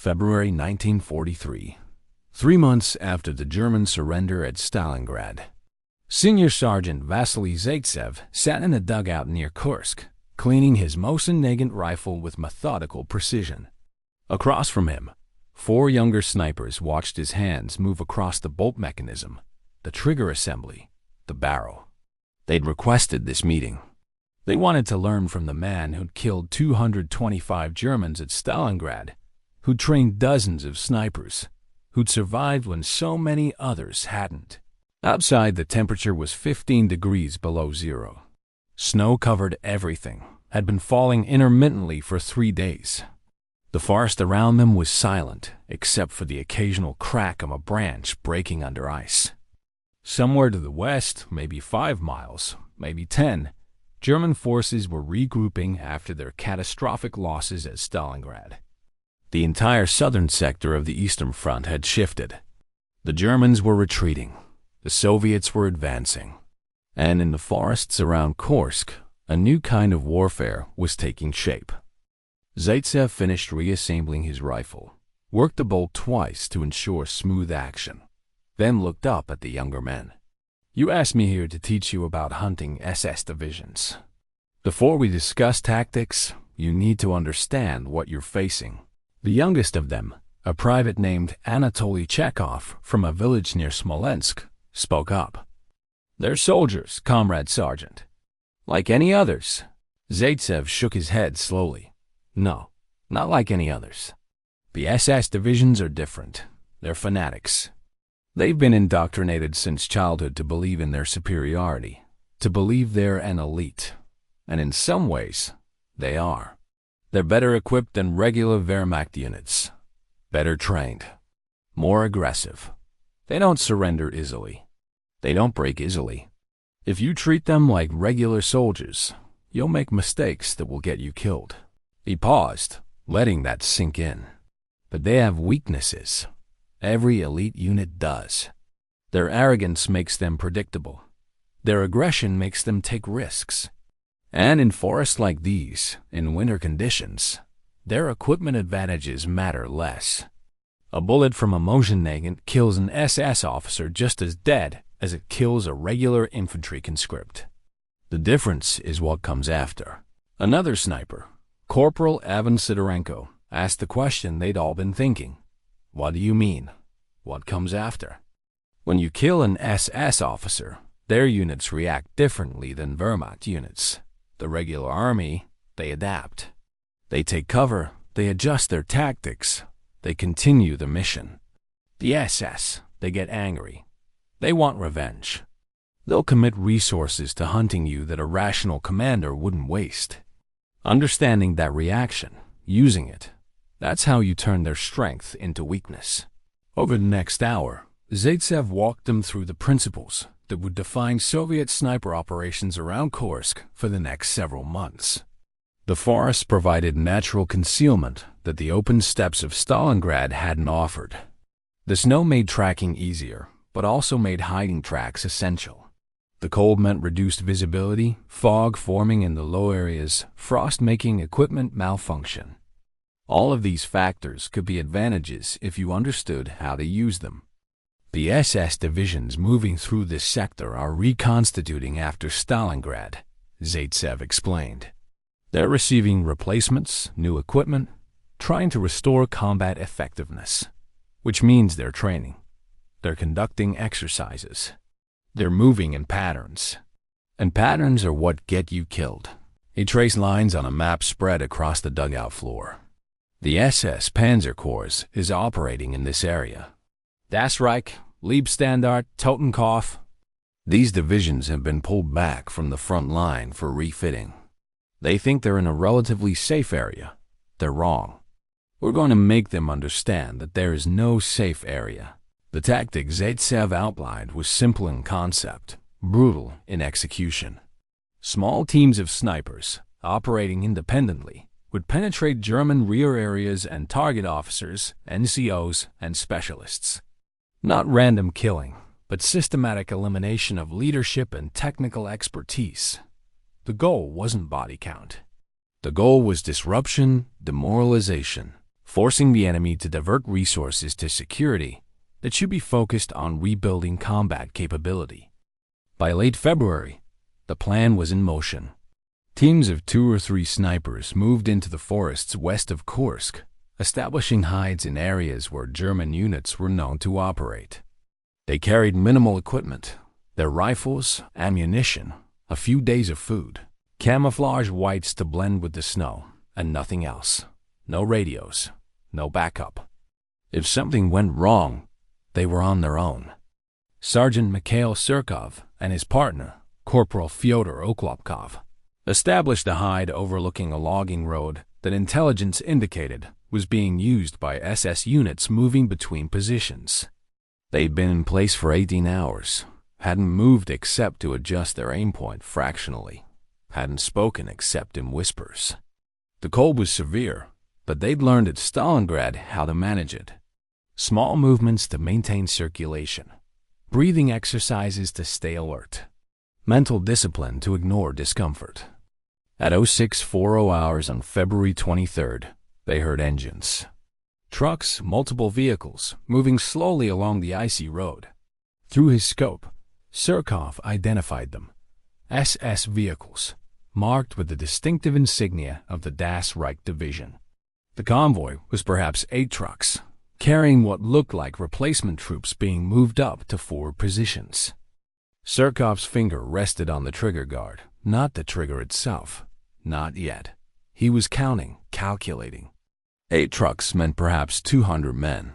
February 1943. 3 months after the German surrender at Stalingrad. Senior Sergeant Vasily Zaitsev sat in a dugout near Kursk, cleaning his Mosin-Nagant rifle with methodical precision. Across from him, 4 younger snipers watched his hands move across the bolt mechanism, the trigger assembly, the barrel. They'd requested this meeting. They wanted to learn from the man who'd killed 225 Germans at Stalingrad, who'd trained dozens of snipers, who'd survived when so many others hadn't. Outside, the temperature was 15 degrees below zero. Snow covered everything, had been falling intermittently for 3 days. The forest around them was silent, except for the occasional crack of a branch breaking under ice. Somewhere to the west, maybe 5 miles, maybe 10, German forces were regrouping after their catastrophic losses at Stalingrad. The entire southern sector of the Eastern Front had shifted. The Germans were retreating. The Soviets were advancing. And in the forests around Kursk, a new kind of warfare was taking shape. Zaitsev finished reassembling his rifle, worked the bolt twice to ensure smooth action, then looked up at the younger men. "You asked me here to teach you about hunting SS divisions. Before we discuss tactics, you need to understand what you're facing." The youngest of them, a private named Anatoly Chekhov from a village near Smolensk, spoke up. "They're soldiers, Comrade Sergeant. Like any others." Zaitsev shook his head slowly. "No, not like any others. The SS divisions are different. They're fanatics. They've been indoctrinated since childhood to believe in their superiority, to believe they're an elite. And in some ways, they are. They're better equipped than regular Wehrmacht units, better trained, more aggressive. They don't surrender easily. They don't break easily. If you treat them like regular soldiers, you'll make mistakes that will get you killed." He paused, letting that sink in. "But they have weaknesses. Every elite unit does. Their arrogance makes them predictable. Their aggression makes them take risks. And in forests like these, in winter conditions, their equipment advantages matter less. A bullet from a Mosin-Nagant kills an SS officer just as dead as it kills a regular infantry conscript. The difference is what comes after." Another sniper, Corporal Ivan Sidorenko, asked the question they'd all been thinking. "What do you mean? What comes after?" "When you kill an SS officer, their units react differently than Wehrmacht units. The regular army, they adapt. They take cover, they adjust their tactics, they continue the mission. The SS, they get angry. They want revenge. They'll commit resources to hunting you that a rational commander wouldn't waste. Understanding that reaction, using it, that's how you turn their strength into weakness." Over the next hour, Zaitsev walked them through the principles that would define Soviet sniper operations around Kursk for the next several months. The forests provided natural concealment that the open steppes of Stalingrad hadn't offered. The snow made tracking easier, but also made hiding tracks essential. The cold meant reduced visibility, fog forming in the low areas, frost making equipment malfunction. All of these factors could be advantages if you understood how to use them. The SS divisions moving through this sector are reconstituting after Stalingrad, Zaitsev explained. They're receiving replacements, new equipment, trying to restore combat effectiveness, which means they're training. They're conducting exercises. They're moving in patterns. And patterns are what get you killed. He traced lines on a map spread across the dugout floor. The SS Panzer Corps is operating in this area. Das Reich, Leibstandart, Totenkopf. These divisions have been pulled back from the front line for refitting. They think they're in a relatively safe area. They're wrong. We're going to make them understand that there is no safe area. The tactic Zaitsev outlined was simple in concept, brutal in execution. Small teams of snipers, operating independently, would penetrate German rear areas and target officers, NCOs, and specialists. Not random killing, but systematic elimination of leadership and technical expertise. The goal wasn't body count. The goal was disruption, demoralization, forcing the enemy to divert resources to security that should be focused on rebuilding combat capability. By late February, the plan was in motion. Teams of 2 or 3 snipers moved into the forests west of Kursk, establishing hides in areas where German units were known to operate. They carried minimal equipment, their rifles, ammunition, a few days of food, camouflage whites to blend with the snow, and nothing else. No radios, no backup. If something went wrong, they were on their own. Sergeant Mikhail Surkov and his partner, Corporal Fyodor Oklopkov, established a hide overlooking a logging road that intelligence indicated was being used by SS units moving between positions. They'd been in place for 18 hours, hadn't moved except to adjust their aim point fractionally, hadn't spoken except in whispers. The cold was severe, but they'd learned at Stalingrad how to manage it. Small movements to maintain circulation, breathing exercises to stay alert, mental discipline to ignore discomfort. At 0640 hours on February 23rd, they heard engines. Trucks, multiple vehicles, moving slowly along the icy road. Through his scope, Surkov identified them. SS vehicles, marked with the distinctive insignia of the Das Reich Division. The convoy was perhaps 8 trucks, carrying what looked like replacement troops being moved up to forward positions. Surkov's finger rested on the trigger guard, not the trigger itself. Not yet. He was counting, calculating. 8 trucks meant perhaps 200 men.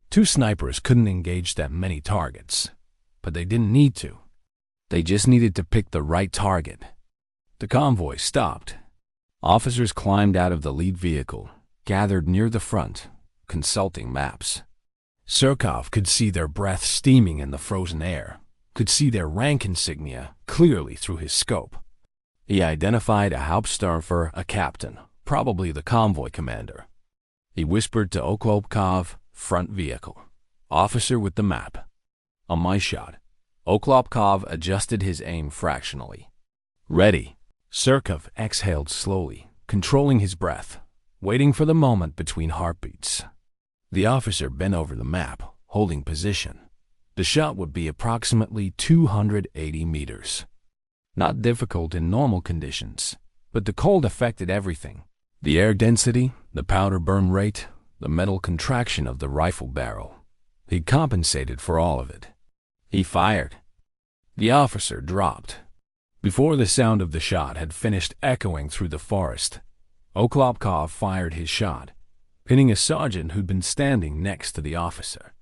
2 snipers couldn't engage that many targets, but they didn't need to. They just needed to pick the right target. The convoy stopped. Officers climbed out of the lead vehicle, gathered near the front, consulting maps. Surkov could see their breath steaming in the frozen air, could see their rank insignia clearly through his scope. He identified a Hauptsturmführer, a captain, probably the convoy commander. He whispered to Oklopkov, front vehicle, officer with the map. On my shot, Oklopkov adjusted his aim fractionally. Ready. Surkov exhaled slowly, controlling his breath, waiting for the moment between heartbeats. The officer bent over the map, holding position. The shot would be approximately 280 meters. Not difficult in normal conditions, but the cold affected everything. The air density, the powder burn rate, the metal contraction of the rifle barrel. He compensated for all of it. He fired. The officer dropped. Before the sound of the shot had finished echoing through the forest, Oklopkov fired his shot, hitting a sergeant who'd been standing next to the officer.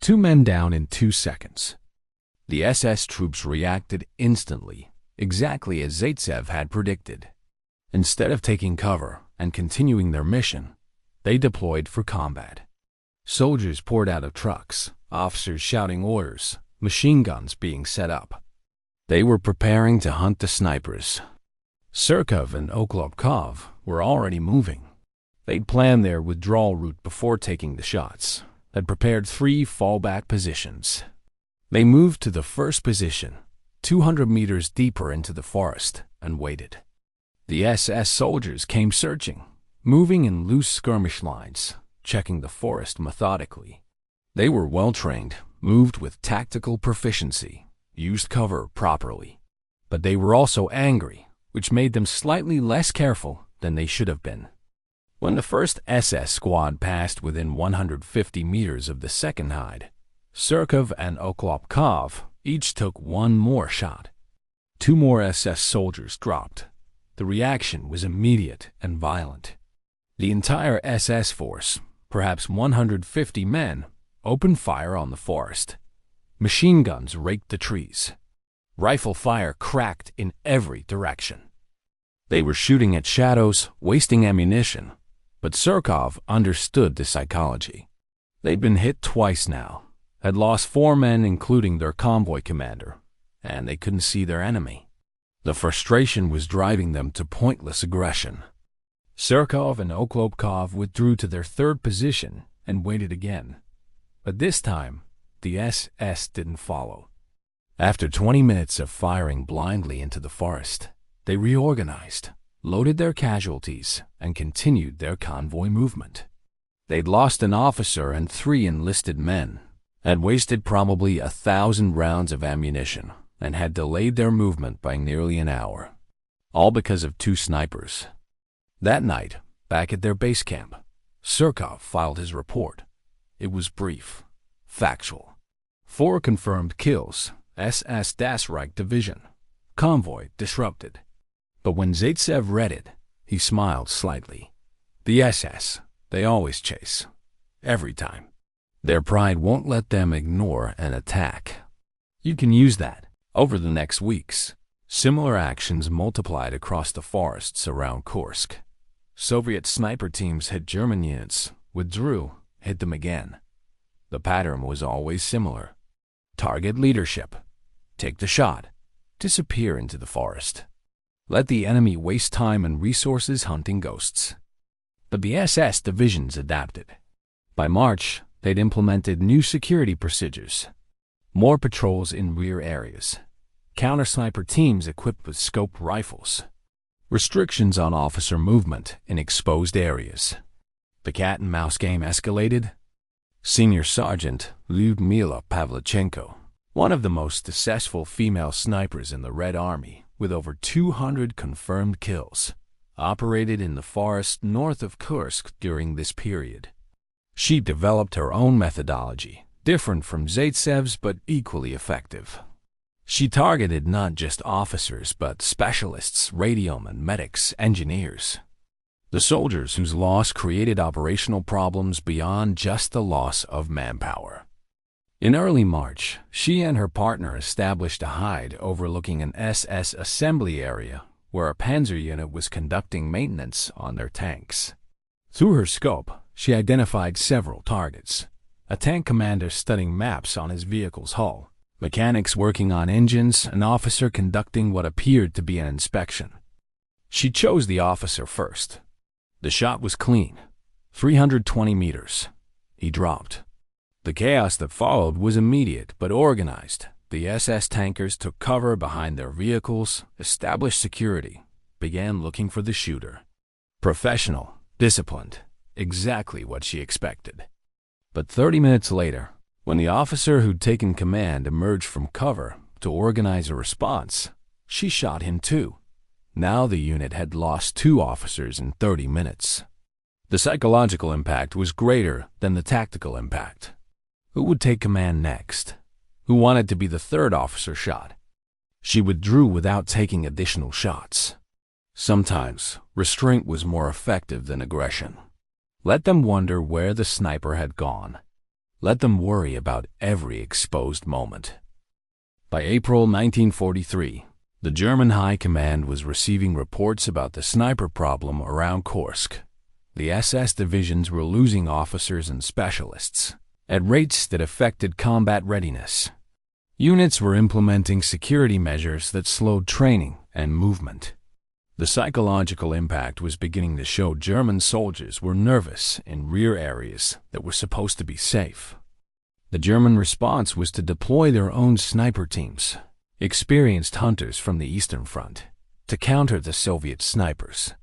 2 men down in 2 seconds. The SS troops reacted instantly, exactly as Zaitsev had predicted. Instead of taking cover and continuing their mission, they deployed for combat. Soldiers poured out of trucks, officers shouting orders, machine guns being set up. They were preparing to hunt the snipers. Surkov and Oklopkov were already moving. They'd planned their withdrawal route before taking the shots, had prepared 3 fallback positions. They moved to the first position, 200 meters deeper into the forest, and waited. The SS soldiers came searching, moving in loose skirmish lines, checking the forest methodically. They were well-trained, moved with tactical proficiency, used cover properly. But they were also angry, which made them slightly less careful than they should have been. When the first SS squad passed within 150 meters of the second hide, Surkov and Oklopkov each took 1 more shot. 2 more SS soldiers dropped. The reaction was immediate and violent. The entire SS force, perhaps 150 men, opened fire on the forest. Machine guns raked the trees. Rifle fire cracked in every direction. They were shooting at shadows, wasting ammunition, but Surkov understood the psychology. They'd been hit twice now, had lost 4 men including their convoy commander, and they couldn't see their enemy. The frustration was driving them to pointless aggression. Surkov and Oklopkov withdrew to their 3rd position and waited again. But this time, the SS didn't follow. After 20 minutes of firing blindly into the forest, they reorganized, loaded their casualties, and continued their convoy movement. They'd lost an officer and 3 enlisted men, had wasted probably 1,000 rounds of ammunition, and had delayed their movement by nearly an hour, all because of 2 snipers. That night, back at their base camp, Surkov filed his report. It was brief, factual. 4 confirmed kills, SS Das Reich Division. Convoy disrupted. But when Zaitsev read it, he smiled slightly. The SS, they always chase. Every time. Their pride won't let them ignore an attack. You can use that. Over the next weeks, similar actions multiplied across the forests around Kursk. Soviet sniper teams hit German units, withdrew, hit them again. The pattern was always similar. Target leadership. Take the shot. Disappear into the forest. Let the enemy waste time and resources hunting ghosts. But the SS divisions adapted. By March, they'd implemented new security procedures. More patrols in rear areas. Counter-sniper teams equipped with scoped rifles. Restrictions on officer movement in exposed areas. The cat-and-mouse game escalated. Senior Sergeant Lyudmila Pavlichenko, one of the most successful female snipers in the Red Army, with over 200 confirmed kills, operated in the forest north of Kursk during this period. She developed her own methodology, different from Zaitsev's but equally effective. She targeted not just officers but specialists, radiomen, medics, engineers. The soldiers whose loss created operational problems beyond just the loss of manpower. In early March, she and her partner established a hide overlooking an SS assembly area where a panzer unit was conducting maintenance on their tanks. Through her scope, she identified several targets. A tank commander studying maps on his vehicle's hull, mechanics working on engines, an officer conducting what appeared to be an inspection. She chose the officer first. The shot was clean, 320 meters. He dropped. The chaos that followed was immediate but organized. The SS tankers took cover behind their vehicles, established security, began looking for the shooter. Professional, disciplined, exactly what she expected. But 30 minutes later, when the officer who'd taken command emerged from cover to organize a response, she shot him too. Now the unit had lost 2 officers in 30 minutes. The psychological impact was greater than the tactical impact. Who would take command next? Who wanted to be the 3rd officer shot? She withdrew without taking additional shots. Sometimes, restraint was more effective than aggression. Let them wonder where the sniper had gone. Let them worry about every exposed moment. By April 1943, the German High Command was receiving reports about the sniper problem around Kursk. The SS divisions were losing officers and specialists at rates that affected combat readiness. Units were implementing security measures that slowed training and movement. The psychological impact was beginning to show German soldiers were nervous in rear areas that were supposed to be safe. The German response was to deploy their own sniper teams, experienced hunters from the Eastern Front, to counter the Soviet snipers.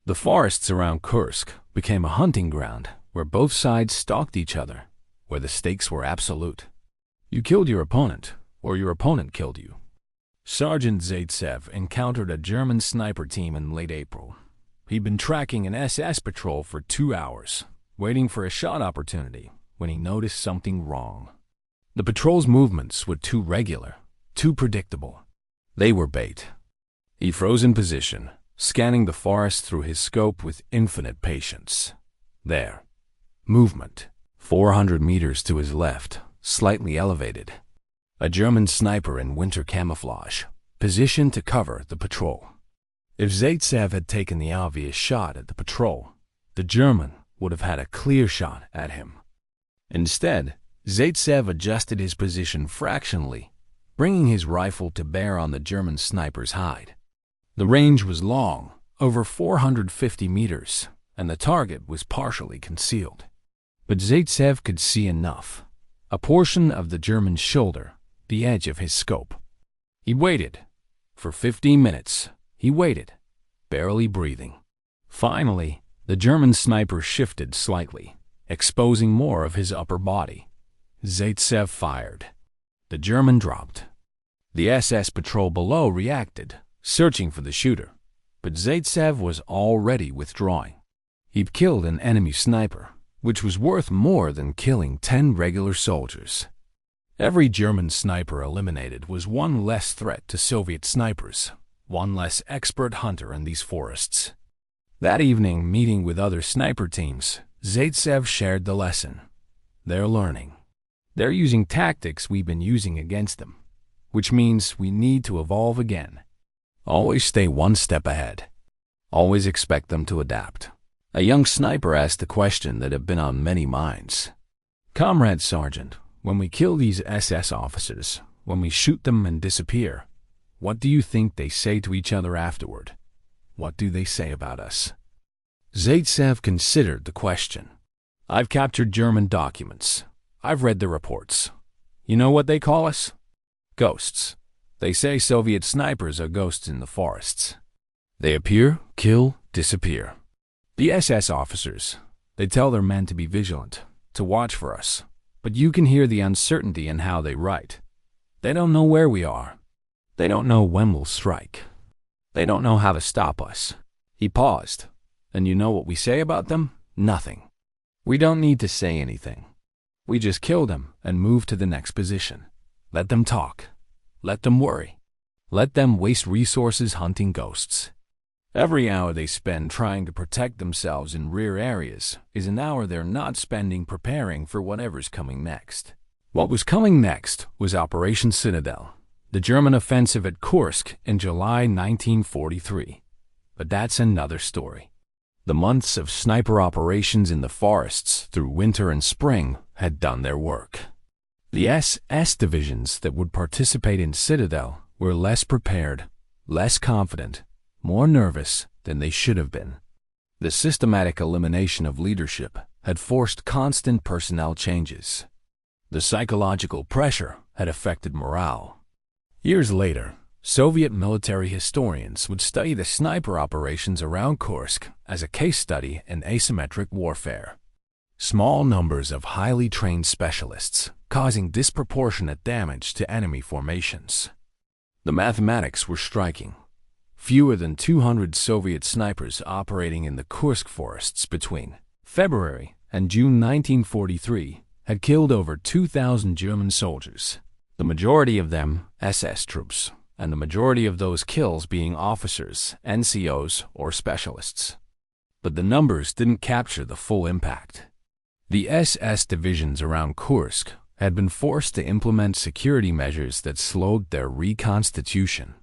The forests around Kursk became a hunting ground where both sides stalked each other, where the stakes were absolute. You killed your opponent, or your opponent killed you. Sergeant Zaitsev encountered a German sniper team in late April. He'd been tracking an SS patrol for 2 hours, waiting for a shot opportunity, when he noticed something wrong. The patrol's movements were too regular, too predictable. They were bait. He froze in position, scanning the forest through his scope with infinite patience. There. Movement. 400 meters to his left, slightly elevated. A German sniper in winter camouflage, positioned to cover the patrol. If Zaitsev had taken the obvious shot at the patrol, the German would have had a clear shot at him. Instead, Zaitsev adjusted his position fractionally, bringing his rifle to bear on the German sniper's hide. The range was long, over 450 meters, and the target was partially concealed. But Zaitsev could see enough. A portion of the German's shoulder, the edge of his scope. He waited. For 15 minutes, he waited, barely breathing. Finally, the German sniper shifted slightly, exposing more of his upper body. Zaitsev fired. The German dropped. The SS patrol below reacted, searching for the shooter, but Zaitsev was already withdrawing. He'd killed an enemy sniper, which was worth more than killing 10 regular soldiers. Every German sniper eliminated was one less threat to Soviet snipers, one less expert hunter in these forests. That evening, meeting with other sniper teams, Zaitsev shared the lesson. They're learning. They're using tactics we've been using against them, which means we need to evolve again. Always stay one step ahead. Always expect them to adapt. A young sniper asked the question that had been on many minds. "Comrade Sergeant, when we kill these SS officers, when we shoot them and disappear, what do you think they say to each other afterward? What do they say about us?" Zaitsev considered the question. "I've captured German documents. I've read the reports. You know what they call us? Ghosts. They say Soviet snipers are ghosts in the forests. They appear, kill, disappear. The SS officers, they tell their men to be vigilant, to watch for us, but you can hear the uncertainty in how they write. They don't know where we are. They don't know when we'll strike. They don't know how to stop us." He paused. "And you know what we say about them? Nothing. We don't need to say anything. We just kill them and move to the next position. Let them talk. Let them worry. Let them waste resources hunting ghosts. Every hour they spend trying to protect themselves in rear areas is an hour they're not spending preparing for whatever's coming next." What was coming next was Operation Citadel, the German offensive at Kursk in July 1943. But that's another story. The months of sniper operations in the forests through winter and spring had done their work. The SS divisions that would participate in Citadel were less prepared, less confident, more nervous than they should have been. The systematic elimination of leadership had forced constant personnel changes. The psychological pressure had affected morale. Years later, Soviet military historians would study the sniper operations around Kursk as a case study in asymmetric warfare. Small numbers of highly trained specialists causing disproportionate damage to enemy formations. The mathematics were striking. Fewer than 200 Soviet snipers operating in the Kursk forests between February and June 1943 had killed over 2,000 German soldiers, the majority of them SS troops, and the majority of those kills being officers, NCOs, or specialists. But the numbers didn't capture the full impact. The SS divisions around Kursk had been forced to implement security measures that slowed their reconstitution.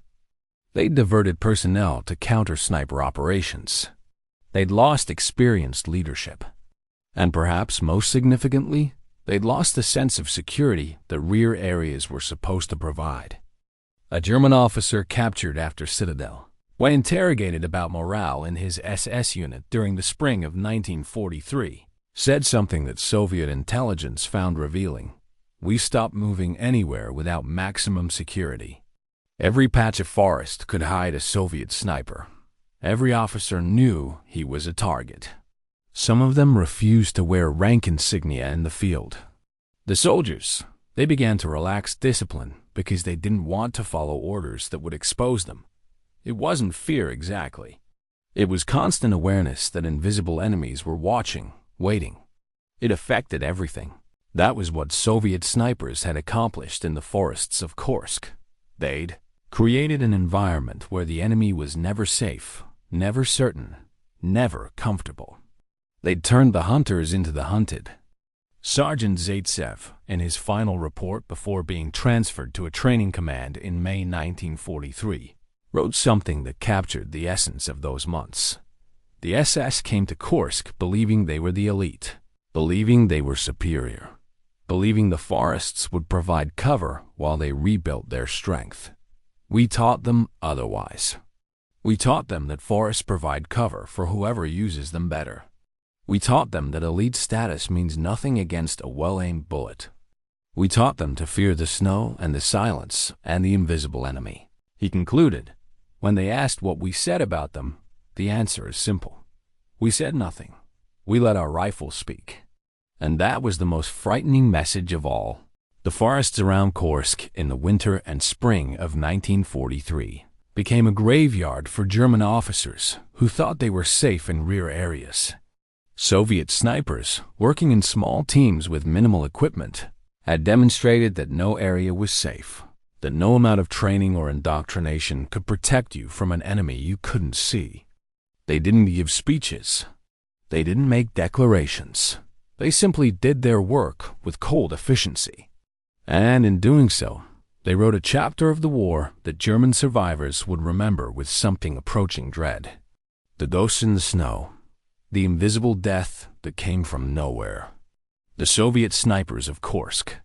They'd diverted personnel to counter sniper operations. They'd lost experienced leadership. And perhaps most significantly, they'd lost the sense of security the rear areas were supposed to provide. A German officer captured after Citadel, when interrogated about morale in his SS unit during the spring of 1943, said something that Soviet intelligence found revealing. "We stopped moving anywhere without maximum security. Every patch of forest could hide a Soviet sniper. Every officer knew he was a target. Some of them refused to wear rank insignia in the field. The soldiers, they began to relax discipline because they didn't want to follow orders that would expose them. It wasn't fear exactly. It was constant awareness that invisible enemies were watching, waiting. It affected everything. That was what Soviet snipers had accomplished in the forests of Kursk. They'd created an environment where the enemy was never safe, never certain, never comfortable. They'd turned the hunters into the hunted. Sergeant Zaitsev, in his final report before being transferred to a training command in May 1943, wrote something that captured the essence of those months. The SS came to Kursk believing they were the elite, believing they were superior, believing the forests would provide cover while they rebuilt their strength. We taught them otherwise. We taught them that forests provide cover for whoever uses them better. We taught them that elite status means nothing against a well-aimed bullet. We taught them to fear the snow and the silence and the invisible enemy. He concluded, when they asked what we said about them, the answer is simple. We said nothing. We let our rifles speak. And that was the most frightening message of all. The forests around Kursk in the winter and spring of 1943 became a graveyard for German officers who thought they were safe in rear areas. Soviet snipers, working in small teams with minimal equipment, had demonstrated that no area was safe, that no amount of training or indoctrination could protect you from an enemy you couldn't see. They didn't give speeches. They didn't make declarations. They simply did their work with cold efficiency. And in doing so, they wrote a chapter of the war that German survivors would remember with something approaching dread. The ghosts in the snow, the invisible death that came from nowhere. The Soviet snipers of Kursk.